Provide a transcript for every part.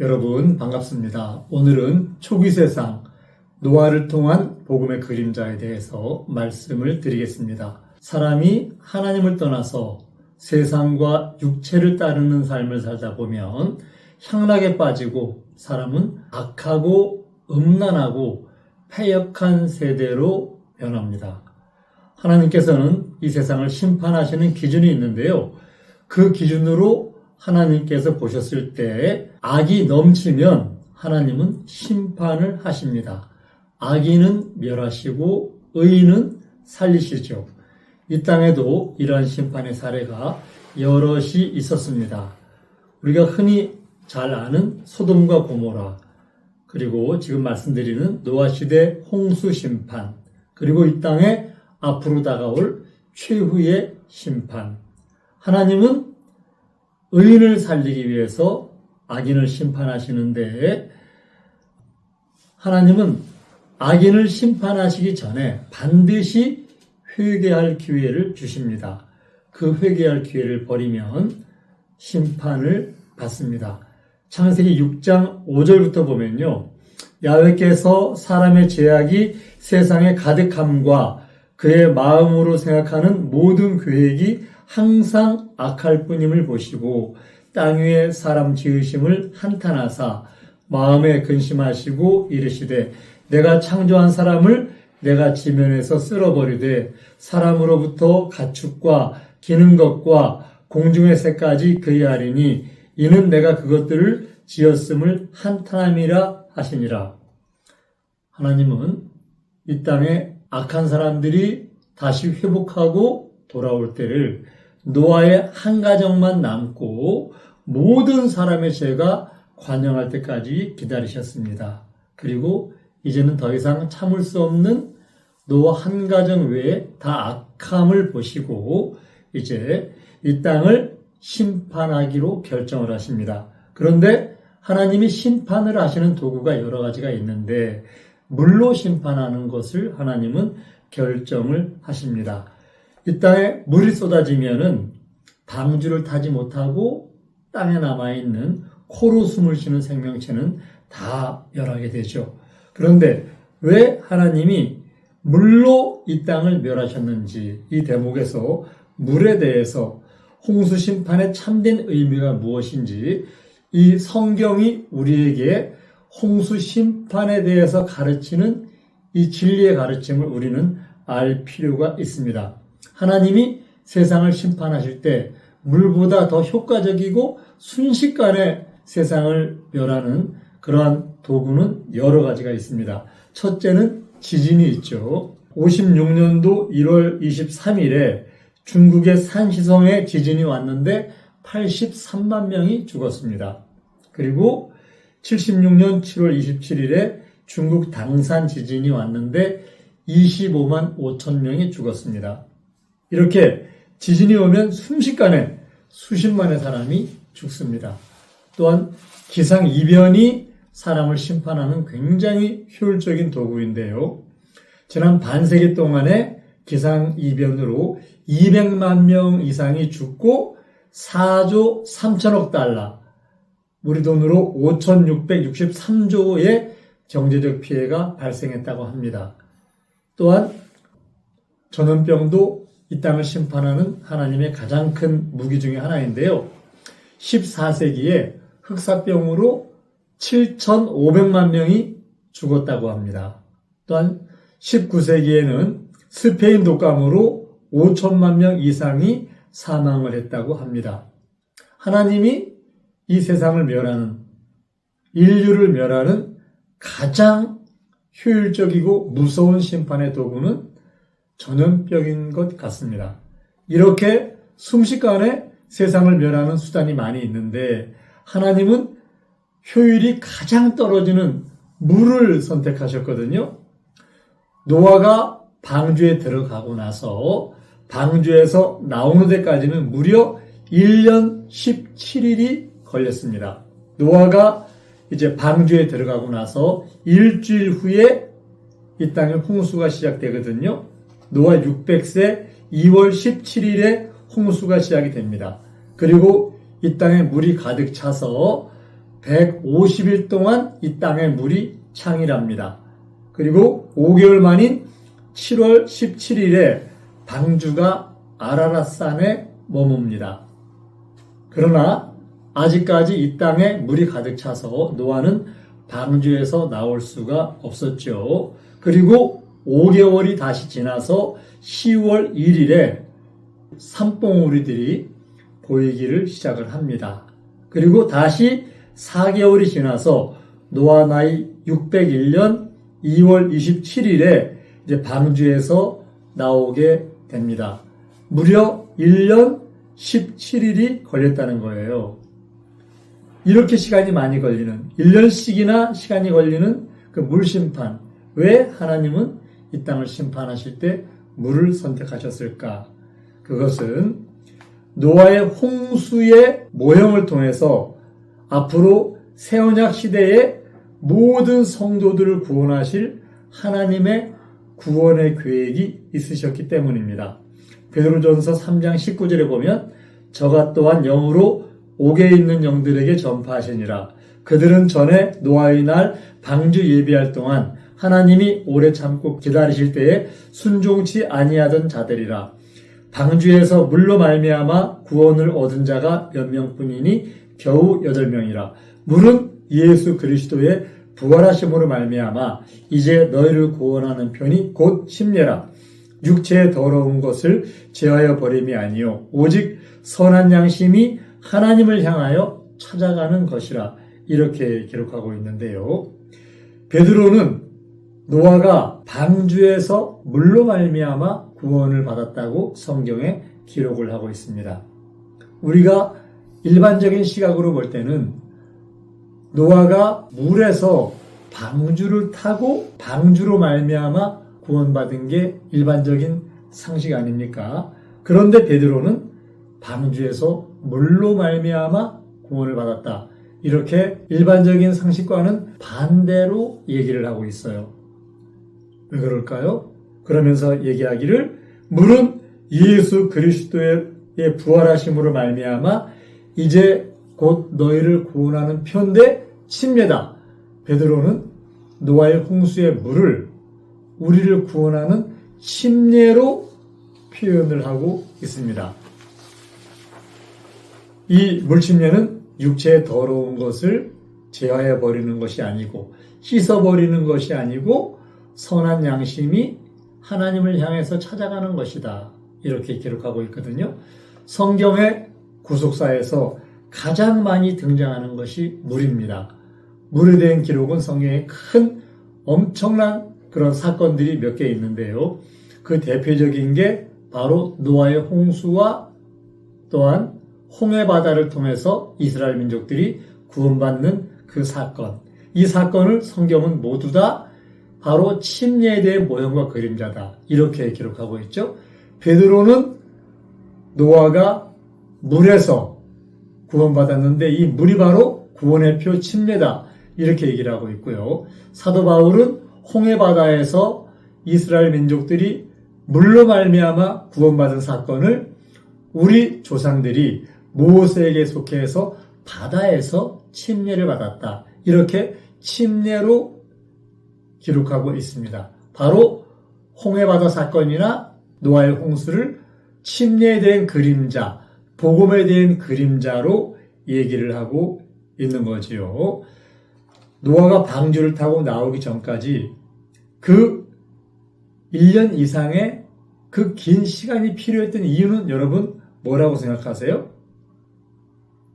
여러분 반갑습니다. 오늘은 초기 세상 노아를 통한 복음의 그림자에 대해서 말씀을 드리겠습니다. 사람이 하나님을 떠나서 세상과 육체를 따르는 삶을 살다 보면 향락에 빠지고 사람은 악하고 음란하고 패역한 세대로 변합니다. 하나님께서는 이 세상을 심판하시는 기준이 있는데요. 그 기준으로 하나님께서 보셨을 때 악이 넘치면 하나님은 심판을 하십니다. 악인은 멸하시고 의인은 살리시죠. 이 땅에도 이러한 심판의 사례가 여럿이 있었습니다. 우리가 흔히 잘 아는 소돔과 고모라, 그리고 지금 말씀드리는 노아 시대 홍수 심판, 그리고 이 땅에 앞으로 다가올 최후의 심판. 하나님은 의인을 살리기 위해서 악인을 심판하시는데, 하나님은 악인을 심판하시기 전에 반드시 회개할 기회를 주십니다. 그 회개할 기회를 버리면 심판을 받습니다. 창세기 6장 5절부터 보면요, 야훼께서 사람의 죄악이 세상에 가득함과 그의 마음으로 생각하는 모든 계획이 항상 악할 뿐임을 보시고 땅 위에 사람 지으심을 한탄하사 마음에 근심하시고 이르시되 내가 창조한 사람을 내가 지면에서 쓸어버리되 사람으로부터 가축과 기는 것과 공중의 새까지 그리하리니 이는 내가 그것들을 지었음을 한탄함이라 하시니라. 하나님은 이 땅에 악한 사람들이 다시 회복하고 돌아올 때를 노아의 한 가정만 남고 모든 사람의 죄가 관영할 때까지 기다리셨습니다. 그리고 이제는 더 이상 참을 수 없는 노아 한 가정 외에 다 악함을 보시고 이제 이 땅을 심판하기로 결정을 하십니다. 그런데 하나님이 심판을 하시는 도구가 여러 가지가 있는데 물로 심판하는 것을 하나님은 결정을 하십니다. 이 땅에 물이 쏟아지면은 방주를 타지 못하고 땅에 남아있는 코로 숨을 쉬는 생명체는 다 멸하게 되죠. 그런데 왜 하나님이 물로 이 땅을 멸하셨는지, 이 대목에서 물에 대해서 홍수 심판의 참된 의미가 무엇인지 이 성경이 우리에게 홍수 심판에 대해서 가르치는 이 진리의 가르침을 우리는 알 필요가 있습니다. 하나님이 세상을 심판하실 때 물보다 더 효과적이고 순식간에 세상을 멸하는 그러한 도구는 여러 가지가 있습니다. 첫째는 지진이 있죠. 56년도 1월 23일에 중국의 산시성에 지진이 왔는데 83만 명이 죽었습니다. 그리고 76년 7월 27일에 중국 당산 지진이 왔는데 25만 5천 명이 죽었습니다. 이렇게 지진이 오면 순식간에 수십만의 사람이 죽습니다. 또한 기상이변이 사람을 심판하는 굉장히 효율적인 도구인데요. 지난 반세기 동안에 기상이변으로 200만 명 이상이 죽고 4조 3천억 달러, 우리 돈으로 5,663조의 경제적 피해가 발생했다고 합니다. 또한 전염병도 이 땅을 심판하는 하나님의 가장 큰 무기 중에 하나인데요. 14세기에 흑사병으로 7,500만 명이 죽었다고 합니다. 또한 19세기에는 스페인 독감으로 5천만 명 이상이 사망을 했다고 합니다. 하나님이 이 세상을 멸하는, 인류를 멸하는 가장 효율적이고 무서운 심판의 도구는 전염병인 것 같습니다. 이렇게 순식간에 세상을 멸하는 수단이 많이 있는데 하나님은 효율이 가장 떨어지는 물을 선택하셨거든요. 노아가 방주에 들어가고 나서 방주에서 나오는 데까지는 무려 1년 17일이 걸렸습니다. 노아가 이제 방주에 들어가고 나서 일주일 후에 이 땅에 홍수가 시작되거든요. 노아 600세 2월 17일에 홍수가 시작이 됩니다. 그리고 이 땅에 물이 가득 차서 150일 동안 이 땅에 물이 창이랍니다. 그리고 5개월 만인 7월 17일에 방주가 아라랏산에 머뭅니다. 그러나 아직까지 이 땅에 물이 가득 차서 노아는 방주에서 나올 수가 없었죠. 그리고 5개월이 다시 지나서 10월 1일에 산봉우리들이 보이기를 시작을 합니다. 그리고 다시 4개월이 지나서 노아 나이 601년 2월 27일에 이제 방주에서 나오게 됩니다. 무려 1년 17일이 걸렸다는 거예요. 이렇게 시간이 많이 걸리는, 1년씩이나 시간이 걸리는 그 물심판. 왜 하나님은 이 땅을 심판하실 때 물을 선택하셨을까? 그것은 노아의 홍수의 모형을 통해서 앞으로 새언약 시대의 모든 성도들을 구원하실 하나님의 구원의 계획이 있으셨기 때문입니다. 베드로전서 3장 19절에 보면 저가 또한 영으로 옥에 있는 영들에게 전파하시니라. 그들은 전에 노아의 날 방주 예비할 동안 하나님이 오래 참고 기다리실 때에 순종치 아니하던 자들이라. 방주에서 물로 말미암아 구원을 얻은 자가 몇 명뿐이니 겨우 8명이라. 물은 예수 그리스도의 부활하심으로 말미암아 이제 너희를 구원하는 편이 곧 침례라. 육체의 더러운 것을 제하여 버림이 아니요 오직 선한 양심이 하나님을 향하여 찾아가는 것이라. 이렇게 기록하고 있는데요. 베드로는 노아가 방주에서 물로 말미암아 구원을 받았다고 성경에 기록을 하고 있습니다. 우리가 일반적인 시각으로 볼 때는 노아가 물에서 방주를 타고 방주로 말미암아 구원받은 게 일반적인 상식 아닙니까? 그런데 베드로는 방주에서 물로 말미암아 구원을 받았다. 이렇게 일반적인 상식과는 반대로 얘기를 하고 있어요. 왜 그럴까요? 그러면서 얘기하기를 물은 예수 그리스도의 부활하심으로 말미암아 이제 곧 너희를 구원하는 편대 침례다. 베드로는 노아의 홍수의 물을 우리를 구원하는 침례로 표현을 하고 있습니다. 이 물침례는 육체의 더러운 것을 제하해 버리는 것이 아니고 씻어버리는 것이 아니고 선한 양심이 하나님을 향해서 찾아가는 것이다. 이렇게 기록하고 있거든요. 성경의 구속사에서 가장 많이 등장하는 것이 물입니다. 물에 대한 기록은 성경에 큰 엄청난 그런 사건들이 몇 개 있는데요. 그 대표적인 게 바로 노아의 홍수와 또한 홍해바다를 통해서 이스라엘 민족들이 구원받는 그 사건. 이 사건을 성경은 모두 다 바로 침례에 대한 모형과 그림자다. 이렇게 기록하고 있죠. 베드로는 노아가 물에서 구원받았는데 이 물이 바로 구원의 표 침례다. 이렇게 얘기를 하고 있고요. 사도 바울은 홍해바다에서 이스라엘 민족들이 물로 말미암아 구원받은 사건을 우리 조상들이 모세에게 속해서 바다에서 침례를 받았다. 이렇게 침례로 기록하고 있습니다. 바로 홍해바다 사건이나 노아의 홍수를 침례에 대한 그림자, 복음에 대한 그림자로 얘기를 하고 있는 거지요. 노아가 방주를 타고 나오기 전까지 그 1년 이상의 그 긴 시간이 필요했던 이유는 여러분 뭐라고 생각하세요?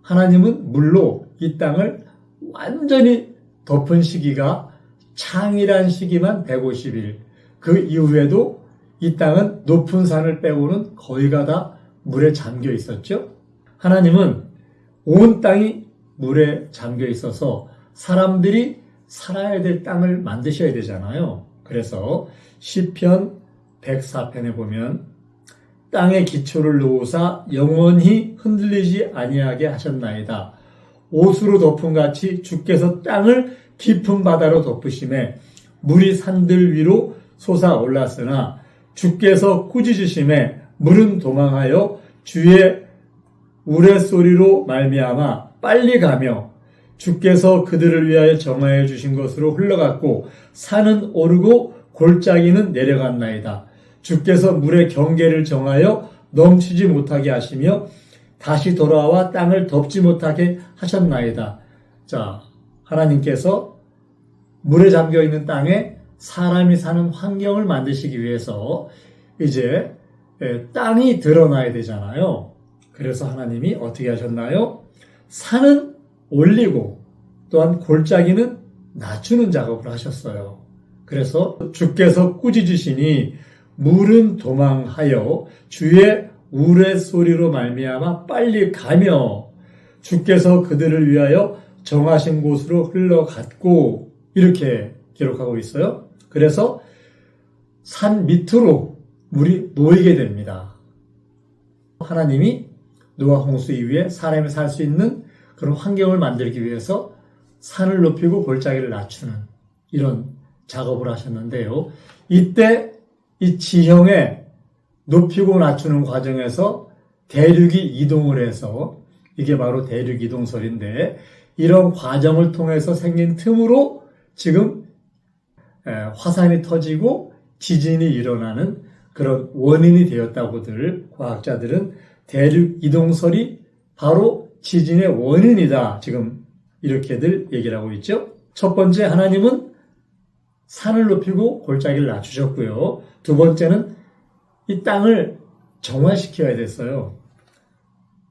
하나님은 물로 이 땅을 완전히 덮은 시기가 창이란 시기만 150일. 그 이후에도 이 땅은 높은 산을 빼고는 거의가 다 물에 잠겨 있었죠. 하나님은 온 땅이 물에 잠겨 있어서 사람들이 살아야 될 땅을 만드셔야 되잖아요. 그래서 시편 104편에 보면 땅의 기초를 놓으사 영원히 흔들리지 아니하게 하셨나이다. 옷으로 덮은 같이 주께서 땅을 깊은 바다로 덮으심에 물이 산들 위로 솟아올랐으나 주께서 꾸짖으심에 물은 도망하여 주의 우레소리로 말미암아 빨리 가며 주께서 그들을 위하여 정하여 주신 것으로 흘러갔고 산은 오르고 골짜기는 내려갔나이다. 주께서 물의 경계를 정하여 넘치지 못하게 하시며 다시 돌아와 땅을 덮지 못하게 하셨나이다. 자, 하나님께서 물에 잠겨 있는 땅에 사람이 사는 환경을 만드시기 위해서 이제 땅이 드러나야 되잖아요. 그래서 하나님이 어떻게 하셨나요? 산은 올리고 또한 골짜기는 낮추는 작업을 하셨어요. 그래서 주께서 꾸짖으시니 물은 도망하여 주의 우레소리로 말미암아 빨리 가며 주께서 그들을 위하여 정하신 곳으로 흘러갔고 이렇게 기록하고 있어요. 그래서 산 밑으로 물이 모이게 됩니다. 하나님이 노아 홍수 이후에 사람이 살 수 있는 그런 환경을 만들기 위해서 산을 높이고 골짜기를 낮추는 이런 작업을 하셨는데요. 이때 이 지형에 높이고 낮추는 과정에서 대륙이 이동을 해서 이게 바로 대륙 이동설인데 이런 과정을 통해서 생긴 틈으로 지금 화산이 터지고 지진이 일어나는 그런 원인이 되었다고들 과학자들은 대륙 이동설이 바로 지진의 원인이다. 지금 이렇게들 얘기를 하고 있죠. 첫 번째 하나님은 산을 높이고 골짜기를 낮추셨고요. 두 번째는 이 땅을 정화시켜야 됐어요.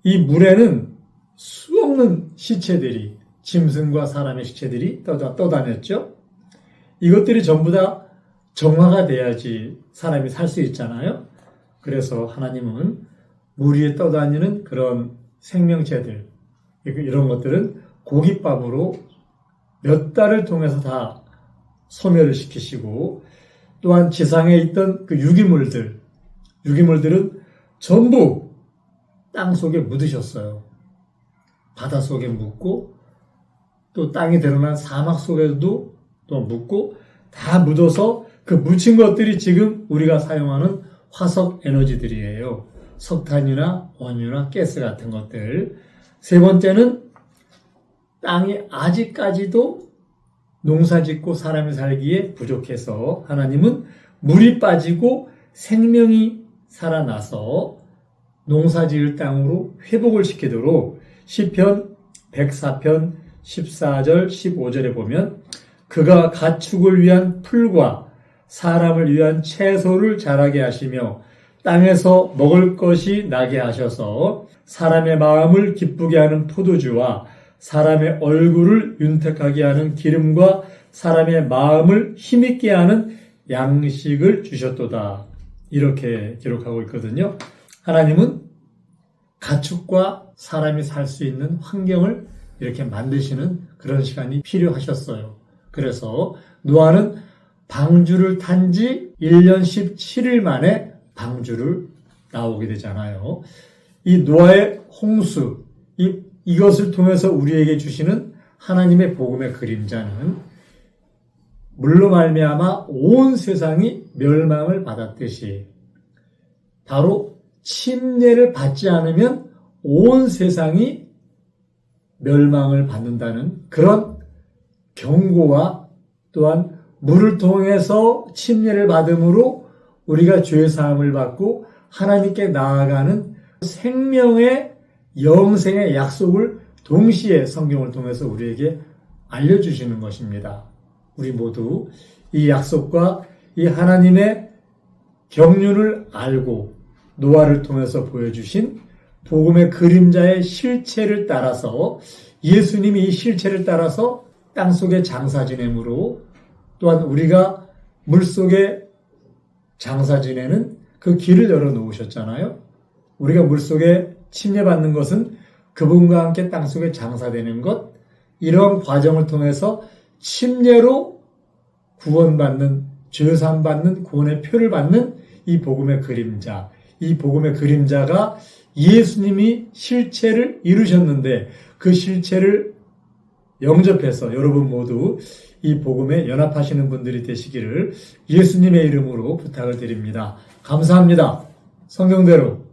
이 물에는 수없는 시체들이 짐승과 사람의 시체들이 떠다녔죠. 이것들이 전부 다 정화가 돼야지 사람이 살 수 있잖아요. 그래서 하나님은 물 위에 떠다니는 그런 생명체들 이런 것들은 고깃밥으로 몇 달을 통해서 다 소멸을 시키시고 또한 지상에 있던 그 유기물들은 전부 땅 속에 묻으셨어요. 바다 속에 묻고 또 땅이 드러난 사막 속에도 또 묻고 다 묻어서 그 묻힌 것들이 지금 우리가 사용하는 화석 에너지들이에요. 석탄이나 원유나 가스 같은 것들. 세 번째는 땅이 아직까지도 농사 짓고 사람이 살기에 부족해서 하나님은 물이 빠지고 생명이 살아나서 농사 지을 땅으로 회복을 시키도록 시편 104편 14절 15절에 보면 그가 가축을 위한 풀과 사람을 위한 채소를 자라게 하시며 땅에서 먹을 것이 나게 하셔서 사람의 마음을 기쁘게 하는 포도주와 사람의 얼굴을 윤택하게 하는 기름과 사람의 마음을 힘있게 하는 양식을 주셨도다. 이렇게 기록하고 있거든요. 하나님은 가축과 사람이 살 수 있는 환경을 이렇게 만드시는 그런 시간이 필요하셨어요. 그래서 노아는 방주를 탄 지 1년 17일 만에 방주를 나오게 되잖아요. 이 노아의 홍수, 이것을 통해서 우리에게 주시는 하나님의 복음의 그림자는 물로 말미암아 온 세상이 멸망을 받았듯이 바로 침례를 받지 않으면 온 세상이 멸망을 받는다는 그런 경고와 또한 물을 통해서 침례를 받음으로 우리가 죄 사함을 받고 하나님께 나아가는 생명의 영생의 약속을 동시에 성경을 통해서 우리에게 알려주시는 것입니다. 우리 모두 이 약속과 이 하나님의 경륜을 알고 노아를 통해서 보여주신 복음의 그림자의 실체를 따라서 예수님이 이 실체를 따라서 땅속에 장사 지내므로 또한 우리가 물속에 장사 지내는 그 길을 열어놓으셨잖아요. 우리가 물속에 침례받는 것은 그분과 함께 땅속에 장사되는 것, 이러한 과정을 통해서 침례로 구원받는, 죄사함받는 구원의 표를 받는 이 복음의 그림자, 이 복음의 그림자가 예수님이 실체를 이루셨는데 그 실체를 영접해서 여러분 모두 이 복음에 연합하시는 분들이 되시기를 예수님의 이름으로 부탁을 드립니다. 감사합니다. 성경대로